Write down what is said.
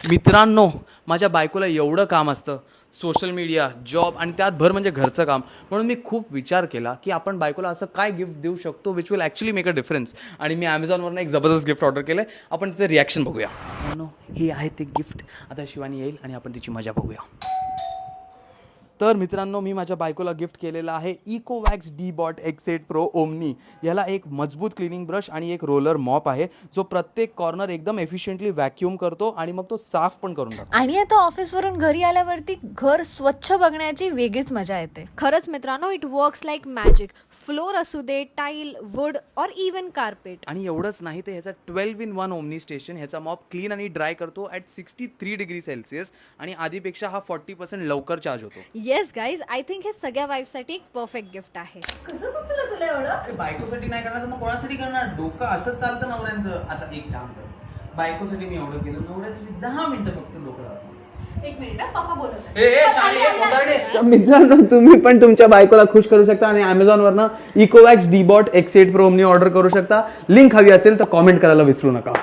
मित्रांनो, माझ्या बायकोला एवढं काम असतं, सोशल मीडिया, जॉब आणि त्यात भर म्हणजे घरचं काम. म्हणून मी खूप विचार केला की आपण बायकोला असं काय गिफ्ट देऊ शकतो which will actually make a difference. आणि मी ॲमेझॉनवरून एक जबरदस्त गिफ्ट ऑर्डर केलं आहे. आपण तिचं रिॲक्शन बघूया. नो, हे आहे ते गिफ्ट. आता शिवानी येईल आणि आपण तिची मजा बघूया. तर मित्रांनो, मी माझ्या बायकोला गिफ्ट केलेला आहे इकोवॅक्स डीबॉट X8 Pro ओमनी. याला एक मजबूत क्लिनिंग ब्रश आणि एक रोलर मॉप आहे, जो प्रत्येक कॉर्नर एकदम एफिशियंटली व्हॅक्यूम करतो आणि मग तो साफ पण करून टाकतो. आणि आता ऑफिसवरून घरी आल्यावरती घर स्वच्छ बघण्याची वेगळीच मजा येते. खरंच मित्रांनो, it works like magic. Floor असू दे, टाईल, वुड और इवन कार्पेट. आणि एवढंच नाही, तर ह्याचा 12-in-1 ओमनी स्टेशन ह्याचा मॉप क्लीन आणि ड्राय करतो ॲट 63°C आणि आधीपेक्षा हा 40% लवकर चार्ज होतो. येस गाईज, आय थिंक हे सगळ्या वाईफसाठी एक परफेक्ट गिफ्ट आहे. कसं सुचलं तुला एवढं? अरे बायकोसाठी नाही करणार तर मग कोणासाठी करणार? डोकं असंच चालतं नवऱ्यांचं. आता एक काम कर, बायकोसाठी मी एवढं केलं, नवऱ्यासाठी 10 मिनिटं फक्त डोकं दाबतो. एक मिनिट, पप्पा बोलत मित्रांनो, तुम्ही पण तुमच्या बायकोला खुश करू शकता आणि Amazonवरनं Ecovacs Deebot X8 Pro omni order करू शकता. लिंक हवी असेल तर कॉमेंट करायला विसरू नका.